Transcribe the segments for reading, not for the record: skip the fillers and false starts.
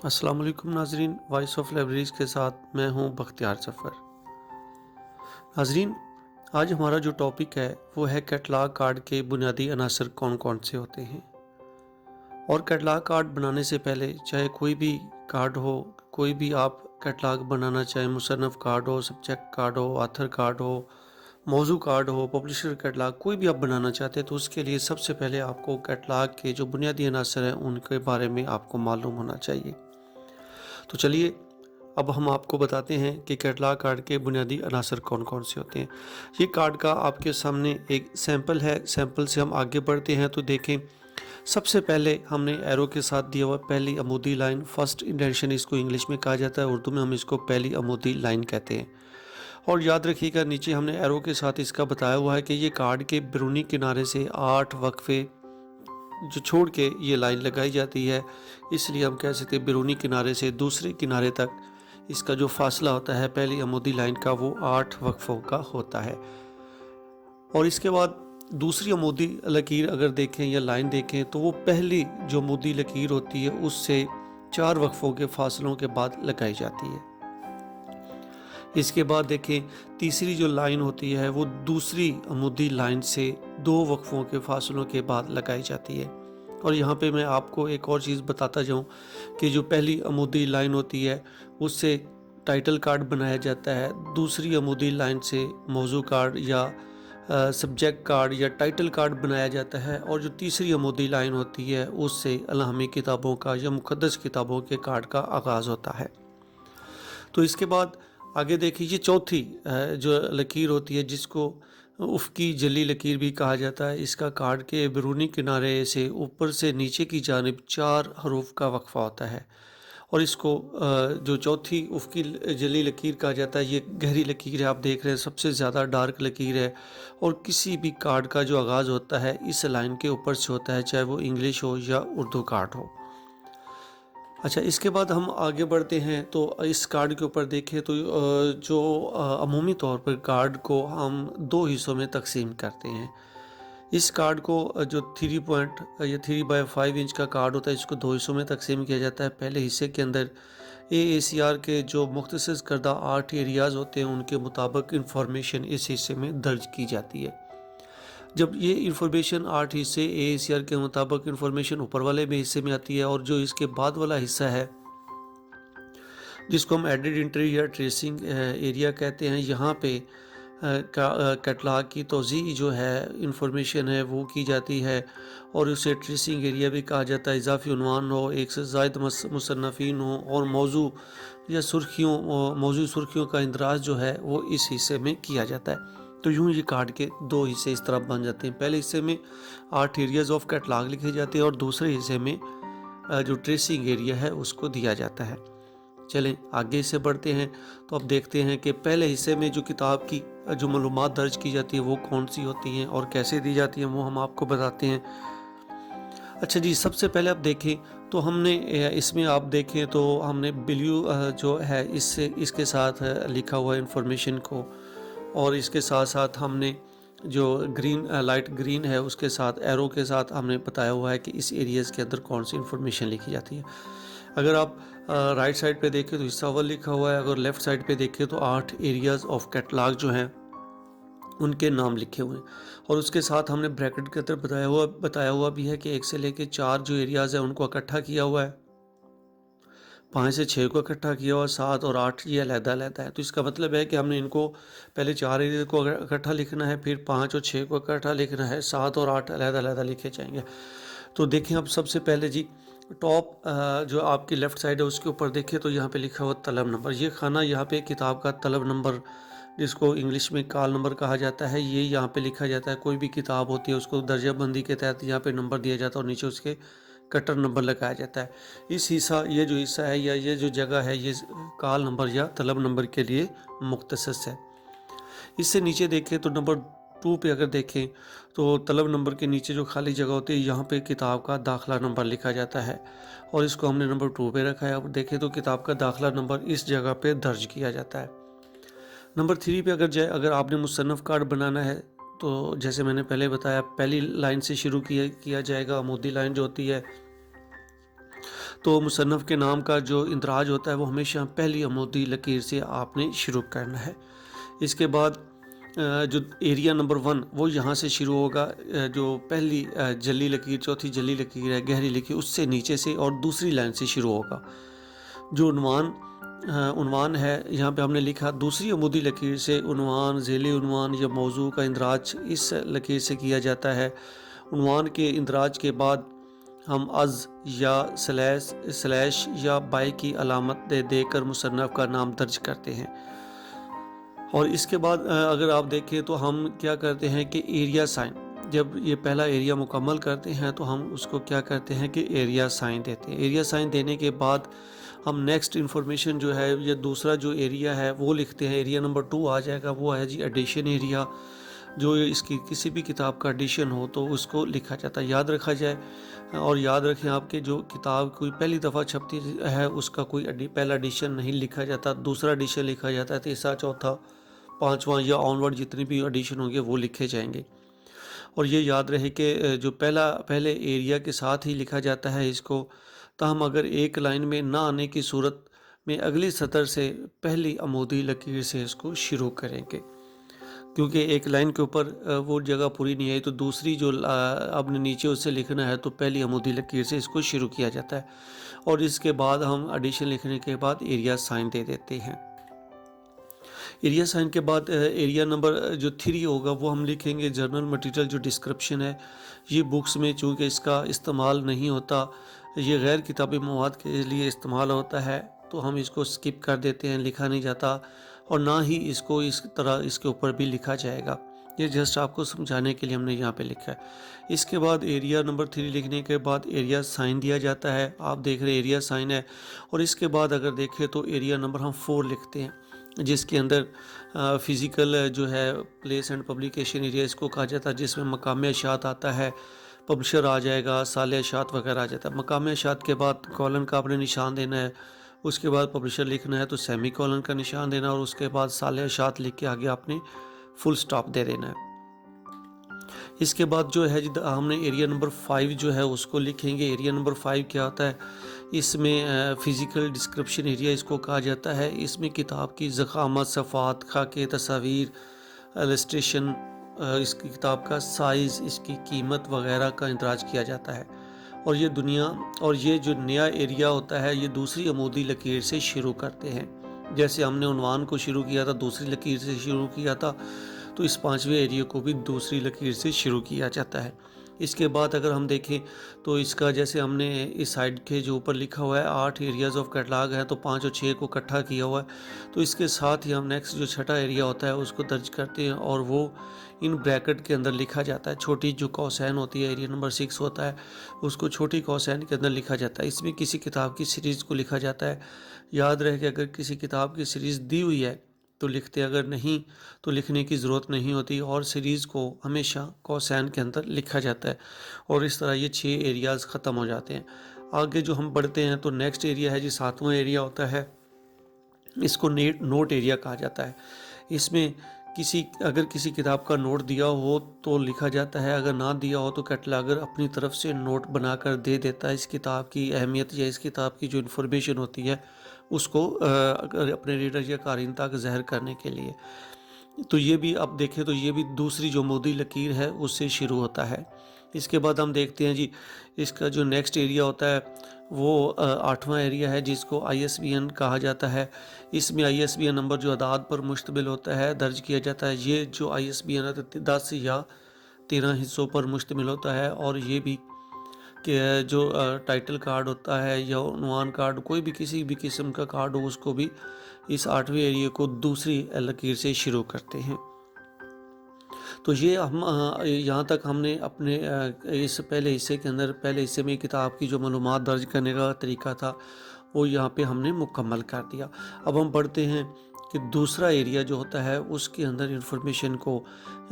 अस्सलाम वालेकुम नाजरीन, वॉइस ऑफ लाइब्रेरीज के साथ मैं हूं बख्तियार सफ़र। नाजरीन, आज हमारा जो टॉपिक है वो है कैटलॉग कार्ड के बुनियादी अनासर कौन कौन से होते हैं। और कैटलॉग कार्ड बनाने से पहले चाहे कोई भी कार्ड हो, कोई भी आप कैटलॉग बनाना चाहे, मुसन्नफ़ कार्ड हो, सब्जेक्ट कार्ड हो, ऑथर कार्ड हो, मौजू कार्ड हो, पब्लिशर कैटलॉग, कोई भी आप बनाना चाहते हैं तो उसके लिए सबसे पहले आपको कैटलॉग के जो बुनियादी अनासर हैं उनके बारे में आपको मालूम होना चाहिए। तो चलिए अब हम आपको बताते हैं कि कैटलॉग कार्ड के बुनियादी अनासर कौन कौन से होते हैं। ये कार्ड का आपके सामने एक सैंपल है। सैंपल से हम आगे बढ़ते हैं तो देखें, सबसे पहले हमने एरो के साथ दिया हुआ पहली अमूदी लाइन, फर्स्ट इंडेंशन इसको इंग्लिश में कहा जाता है, उर्दू में हम इसको पहली अमूदी लाइन कहते हैं। और याद रखिएगा, नीचे हमने एरो के साथ इसका बताया हुआ है कि ये कार्ड के बैरूनी किनारे से 8 वक्फे जो छोड़ के ये लाइन लगाई जाती है, इसलिए हम कह सकते हैं बैरूनी किनारे से दूसरे किनारे तक इसका जो फासला होता है पहली अमूदी लाइन का वो 8 वक्फों का होता है। और इसके बाद दूसरी अमूदी लकीर अगर देखें या लाइन देखें तो वो पहली जो अमूदी लकीर होती है उससे 4 वक्फों के फासलों के बाद लगाई जाती है। इसके बाद देखें, तीसरी जो लाइन होती है वो दूसरी अमूदी लाइन से 2 वक्फों के फासलों के बाद लगाई जाती है। और यहाँ पे मैं आपको एक और चीज़ बताता जाऊँ कि जो पहली अमूदी लाइन होती है उससे टाइटल कार्ड बनाया जाता है, दूसरी अमूदी लाइन से मौजू कार्ड या सब्जेक्ट कार्ड या टाइटल कार्ड बनाया जाता है, और जो तीसरी अमूदी लाइन होती है उससे अलहमी किताबों का या मुक़द्दस किताबों के कार्ड का आगाज़ होता है। तो इसके बाद आगे देखिए, ये चौथी जो लकीर होती है जिसको उफ़क़ी जली लकीर भी कहा जाता है, इसका कार्ड के बैरूनी किनारे से ऊपर से नीचे की जानिब 4 हरूफ का वक्फ़ा होता है। और इसको जो चौथी उफ़क़ी जली लकीर कहा जाता है, ये गहरी लकीर है, आप देख रहे हैं सबसे ज़्यादा डार्क लकीर है। और किसी भी कार्ड का जो आगाज़ होता है इस लाइन के ऊपर से होता है, चाहे वो इंग्लिश हो या उर्दू कार्ड हो। अच्छा, इसके बाद हम आगे बढ़ते हैं तो इस कार्ड के ऊपर देखें तो जो अमूमी तौर पर कार्ड को हम 2 हिस्सों में तकसीम करते हैं। इस कार्ड को जो 3 पॉइंट या 3/5 इंच का कार्ड होता है इसको 2 हिस्सों में तकसीम किया जाता है। पहले हिस्से के अंदर AACR के जो मुख्तसर करदा 8 एरियाज़ होते हैं उनके मुताबिक इंफॉर्मेशन इस हिस्से में दर्ज की जाती है। जब ये इंफॉर्मेशन 8 हिस्से AACR के मुताबिक इंफॉर्मेशन ऊपर वाले में हिस्से में आती है, और जो इसके बाद वाला हिस्सा है जिसको हम एडिड एंट्री या ट्रेसिंग एरिया कहते हैं, यहाँ पे कैटलॉग की तोज़ी जो है इंफॉर्मेशन है वो की जाती है, और उसे ट्रेसिंग एरिया भी कहा जाता है। इजाफी उन्वान हो, एक से ज़ायद मुसन्नफ़ीन हो, और मौजू या मौजू सुर्खियों का इंदराज जो है वो इस हिस्से में किया जाता है। तो यूँ ये कार्ड के 2 हिस्से इस तरह बन जाते हैं। पहले हिस्से में 8 एरियाज़ ऑफ कैटलॉग लिखे जाते हैं और दूसरे हिस्से में जो ट्रेसिंग एरिया है उसको दिया जाता है। चलें आगे से बढ़ते हैं तो अब देखते हैं कि पहले हिस्से में जो किताब की जो मालूमात दर्ज की जाती है वो कौन सी होती हैं और कैसे दी जाती हैं, वो हम आपको बताते हैं। अच्छा जी, सबसे पहले आप देखें तो हमने इसमें आप देखें तो हमने ब्लू जो है इससे इसके साथ लिखा हुआ इन्फॉर्मेशन को, और इसके साथ साथ हमने जो ग्रीन लाइट ग्रीन है उसके साथ एरो के साथ हमने बताया हुआ है कि इस एरियाज़ के अंदर कौन सी इन्फॉर्मेशन लिखी जाती है। अगर आप राइट साइड पे देखें तो हिस्सा अव्वल लिखा हुआ है, अगर लेफ़्ट साइड पे देखें तो 8 एरियाज़ ऑफ कैटलॉग जो हैं उनके नाम लिखे हुए हैं। और उसके साथ हमने ब्रैकेट के अंदर बताया हुआ भी है कि 1 से लेके 4 जो एरियाज़ हैं उनको इकट्ठा किया हुआ है, 5 से 6 को इकट्ठा किया हुआ, 7 और 8 ये अलग-अलग है। तो इसका मतलब है कि हमने इनको पहले 4 एरिया को इकट्ठा लिखना है, फिर 5 और 6 को इकट्ठा लिखना है, 7 और 8 अलग-अलग लिखे जाएंगे। तो देखें, अब सबसे पहले जी टॉप जो आपकी लेफ़्ट साइड है उसके ऊपर देखें तो यहाँ पे लिखा हुआ तलब नंबर। ये खाना यहाँ पे किताब का तलब नंबर, जिसको इंग्लिश में कॉल नंबर कहा जाता है, ये यहाँ पे लिखा जाता है। कोई भी किताब होती है उसको दर्जाबंदी के तहत यहाँ पे नंबर दिया जाता है और नीचे उसके कटर नंबर लगाया जाता है। ये जो हिस्सा है या ये जो जगह है ये कॉल नंबर या तलब नंबर के लिए मुख्तसस है। इससे नीचे देखें तो नंबर 2 पे अगर देखें तो तलब नंबर के नीचे जो खाली जगह होती है यहाँ पे किताब का दाखिला नंबर लिखा जाता है, और इसको हमने नंबर 2 पे रखा है। अब देखें तो किताब का दाखिला नंबर इस जगह पे दर्ज किया जाता है। नंबर 3 पे अगर आपने मुसन्नफ़ कार्ड बनाना है तो जैसे मैंने पहले बताया, पहली लाइन से शुरू किया जाएगा। अमूदी लाइन जो होती है तो मुसन्नफ़ के नाम का जो इंदराज होता है वो हमेशा पहली अमूदी लकीर से आपने शुरू करना है। इसके बाद जो एरिया नंबर 1 वो यहाँ से शुरू होगा, जो पहली जली लकीर, चौथी जली लकीर है, गहरी लकीर, उससे नीचे से और दूसरी लाइन से शुरू होगा। जो उन्वान है यहाँ पे हमने लिखा दूसरी अमूदी लकीर से उन्वान, ज़ेली उन्वान या मौजू का इंदराज इस लकीर से किया जाता है। उन्वान के इंदराज के बाद हम अज़ या स्लैश या बाई की अलामत देकर मुसन्नफ़ का नाम दर्ज करते हैं। और इसके बाद अगर आप देखें तो हम क्या करते हैं कि एरिया साइन, जब ये पहला एरिया मुकम्मल करते हैं तो हम उसको क्या करते हैं कि एरिया साइन देते हैं। एरिया साइन देने के बाद हम नेक्स्ट इन्फॉर्मेशन जो है या दूसरा जो एरिया है वो लिखते हैं। एरिया नंबर 2 आ जाएगा, वो है जी एडिशन एरिया। जो इसकी किसी भी किताब का एडिशन हो तो उसको लिखा जाता है, याद रखा जाए। और याद रखें आपके जो किताब कोई पहली दफ़ा छपती है उसका कोई पहला एडिशन नहीं लिखा जाता, दूसरा एडिशन लिखा जाता है, तीसरा, चौथा, पाँचवा या ऑनवर्ड जितने भी एडिशन होंगे वो लिखे जाएंगे। और ये याद रहे कि जो पहले एरिया के साथ ही लिखा जाता है इसको, तो हम अगर एक लाइन में ना आने की सूरत में अगली सतर से पहली अमूदी लकीर से इसको शुरू करेंगे, क्योंकि एक लाइन के ऊपर वो जगह पूरी नहीं आई तो दूसरी जो आपने नीचे उससे लिखना है तो पहली अमूदी लकीर से इसको शुरू किया जाता है। और इसके बाद हम एडिशन लिखने के बाद एरिया साइन दे देते हैं। एरिया साइन के बाद एरिया नंबर जो 3 होगा वो हम लिखेंगे जर्नल मटेरियल जो डिस्क्रिप्शन है। ये बुक्स में चूँकि इसका इस्तेमाल नहीं होता, ये गैर किताबी मवाद के लिए इस्तेमाल होता है, तो हम इसको स्किप कर देते हैं, लिखा नहीं जाता और ना ही इसको इस तरह इसके ऊपर भी लिखा जाएगा। ये जस्ट आपको समझाने के लिए हमने यहाँ पे लिखा है। इसके बाद एरिया नंबर 3 लिखने के बाद एरिया साइन दिया जाता है। आप देख रहे हैं एरिया साइन है। और इसके बाद अगर देखें तो एरिया नंबर हम 4 लिखते हैं, जिसके अंदर फ़िज़िकल जो है प्लेस एंड पब्लिकेशन एरिया इसको कहा जाता है, जिसमें मकाम इशात आता है, पब्लिशर आ जाएगा, साल इशात वगैरह आ जाता है। मकाम इशात के बाद कॉलन का आपने निशान देना है, उसके बाद पब्लिशर लिखना है तो सेमी कॉलन का निशान देना और उसके बाद साल इशात लिख के आगे आपने फुल स्टॉप दे देना है। इसके बाद जो है हमने एरिया नंबर 5 जो है उसको लिखेंगे। एरिया नंबर 5 क्या होता है, इसमें फ़िज़िकल डिस्क्रिप्शन एरिया इसको कहा जाता है। इसमें किताब की ज़ख़ामत, सफ़ात, खाके, तस्वीर, इलस्ट्रेशन, इसकी किताब का साइज़, इसकी कीमत वगैरह का इंदराज किया जाता है। और ये जो नया एरिया होता है ये दूसरी अमूदी लकीर से शुरू करते हैं। जैसे हमने उन्वान को शुरू किया था दूसरी लकीर से शुरू किया था, तो इस 5वें एरिया को भी दूसरी लकीर से शुरू किया जाता है। इसके बाद अगर हम देखें तो इसका जैसे हमने इस साइड के जो ऊपर लिखा हुआ है 8 एरियाज़ ऑफ कैटलॉग है, तो 5 और 6 को इकट्ठा किया हुआ है। तो इसके साथ ही हम नेक्स्ट जो छठा एरिया होता है उसको दर्ज करते हैं और वो इन ब्रैकेट के अंदर लिखा जाता है। छोटी जो कॉसैन होती है, एरिया नंबर 6 होता है, उसको छोटी कॉसैन के अंदर लिखा जाता है। इसमें किसी किताब की सीरीज़ को लिखा जाता है। याद रहे कि अगर किसी किताब की सीरीज़ दी हुई है तो लिखते, अगर नहीं तो लिखने की ज़रूरत नहीं होती और सीरीज़ को हमेशा कॉसैन के अंदर लिखा जाता है। और इस तरह ये 6 एरियाज़ ख़त्म हो जाते हैं। आगे जो हम बढ़ते हैं तो नेक्स्ट एरिया है जी 7वां एरिया होता है, इसको नोट एरिया कहा जाता है। इसमें अगर किसी किताब का नोट दिया हो तो लिखा जाता है, अगर ना दिया हो तो कैटलॉगर अपनी तरफ से नोट बनाकर दे देता है इस किताब की अहमियत या इस किताब की जो इन्फॉर्मेशन होती है उसको अपने रीडर या क़ारीन तक ज़ाहिर करने के लिए। तो ये भी आप देखें तो ये भी दूसरी जो अमूदी लकीर है उससे शुरू होता है। इसके बाद हम देखते हैं जी इसका जो नेक्स्ट एरिया होता है वो 8वां एरिया है जिसको ISBN कहा जाता है। इसमें ISBN नंबर जो अदाद पर मुश्तमिल होता है दर्ज किया जाता है। ये जो ISBN है 10 या 13 हिस्सों पर मुश्तमिल होता है और ये भी कि जो टाइटल कार्ड होता है या उन्वान कार्ड, कोई भी किसी भी किस्म का कार्ड हो उसको भी इस 8वें एरिया को दूसरी लकीर से शुरू करते हैं। तो ये हम यहाँ तक हमने अपने इस पहले हिस्से में किताब की जो मालूमात दर्ज करने का तरीका था वो यहाँ पे हमने मुकम्मल कर दिया। अब हम बढ़ते हैं कि दूसरा एरिया जो होता है उसके अंदर इंफॉर्मेशन को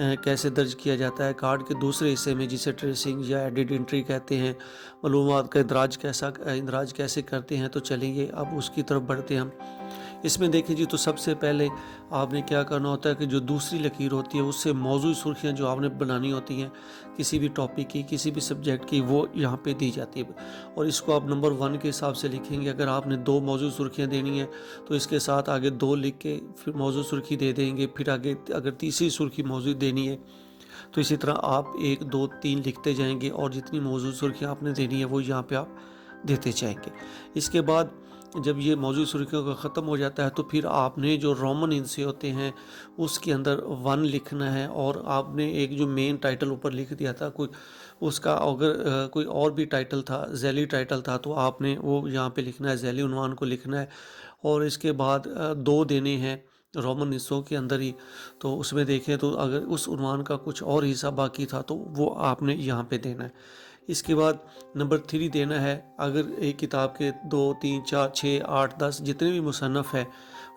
कैसे दर्ज किया जाता है। कार्ड के दूसरे हिस्से में जिसे ट्रेसिंग या एडिट एंट्री कहते हैं, मालूमात का इंदराज कैसे करते हैं, तो चलेंगे अब उसकी तरफ बढ़ते हैं हम। इसमें देखें जी, तो सबसे पहले आपने क्या करना होता है कि जो दूसरी लकीर होती है उससे मौजूद सुर्खियाँ जो आपने बनानी होती हैं किसी भी टॉपिक की, किसी भी सब्जेक्ट की, वो यहाँ पे दी जाती है और इसको आप नंबर 1 के हिसाब से लिखेंगे। अगर आपने 2 मौजूद सुर्खियाँ देनी है तो इसके साथ आगे 2 लिख के फिर मौजूद सुर्खी दे देंगे। फिर आगे अगर तीसरी सुर्खी मौजूद देनी है तो इसी तरह आप 1 2 3 लिखते जाएंगे और जितनी मौजूद सुर्खियाँ आपने देनी है वो यहाँ पे आप देते जाएंगे। इसके बाद जब ये मौजूद सुर्खियों का ख़त्म हो जाता है तो फिर आपने जो रोमन हिस्से होते हैं उसके अंदर 1 लिखना है और आपने एक जो मेन टाइटल ऊपर लिख दिया था कोई, उसका अगर कोई और भी टाइटल था, ज़ैली टाइटल था, तो आपने वो यहाँ पे लिखना है, ज़ैली उन्वान को लिखना है। और इसके बाद 2 देने हैं रोमन हिस्सों के अंदर ही, तो उसमें देखें तो अगर उस उन्वान का कुछ और हिस्सा बाकी था तो वो आपने यहाँ पे देना है। इसके बाद नंबर 3 देना है। अगर एक किताब के 2 3 4 6 8 10 जितने भी मुसन्नफ़ हैं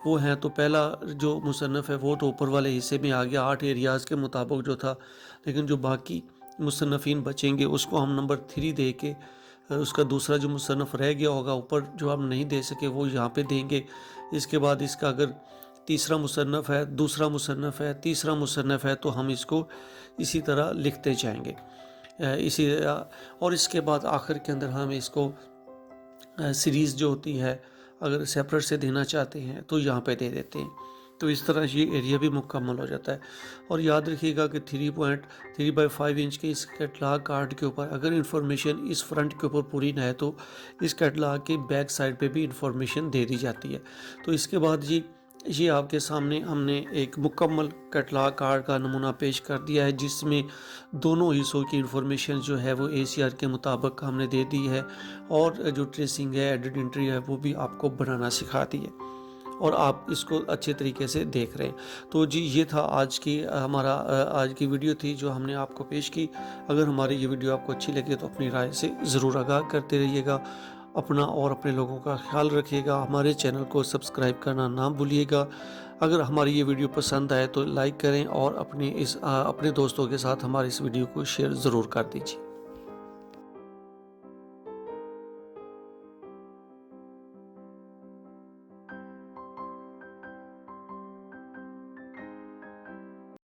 वो हैं, तो पहला जो मुसन्नफ़ है वो तो ऊपर वाले हिस्से में आ गया 8 एरियाज़ के मुताबिक जो था, लेकिन जो बाकी मुसन्नफ़ीन बचेंगे उसको हम नंबर 3 दे के उसका दूसरा जो मुसन्नफ़ रह गया होगा ऊपर जो हम नहीं दे सके वो यहाँ पे देंगे। इसके बाद इसका अगर तीसरा मुसन्नफ़ है, दूसरा मुसन्नफ़ है, तीसरा मुसन्नफ़ है, तो हम इसको इसी तरह लिखते जाएंगे इसी और इसके बाद आखिर के अंदर हम इसको सीरीज़ जो होती है अगर सेपरेट से देना चाहते हैं तो यहाँ पे दे देते हैं। तो इस तरह ये एरिया भी मुकम्मल हो जाता है। और याद रखिएगा कि 3.3/5 इंच के इस कैटलॉग कार्ड के ऊपर अगर इंफॉर्मेशन इस फ्रंट के ऊपर पूरी ना है तो इस कैटलॉग के बैक साइड पे भी इंफॉर्मेशन दे दी जाती है। तो इसके बाद जी ये आपके सामने हमने एक मुकम्मल कैटलॉग कार्ड का नमूना पेश कर दिया है जिसमें दोनों हिस्सों की इंफॉर्मेशन जो है वो ACR के मुताबिक हमने दे दी है और जो ट्रेसिंग है, एडिट एंट्री है, वो भी आपको बनाना सिखा दी है और आप इसको अच्छे तरीके से देख रहे हैं। तो जी ये था आज की आज की वीडियो थी जो हमने आपको पेश की। अगर हमारी ये वीडियो आपको अच्छी लगे तो अपनी राय से ज़रूर आगाह करते रहिएगा। अपना और अपने लोगों का ख्याल रखिएगा। हमारे चैनल को सब्सक्राइब करना ना भूलिएगा। अगर हमारी ये वीडियो पसंद आए तो लाइक करें और अपने दोस्तों के साथ हमारी इस वीडियो को शेयर ज़रूर कर दीजिए।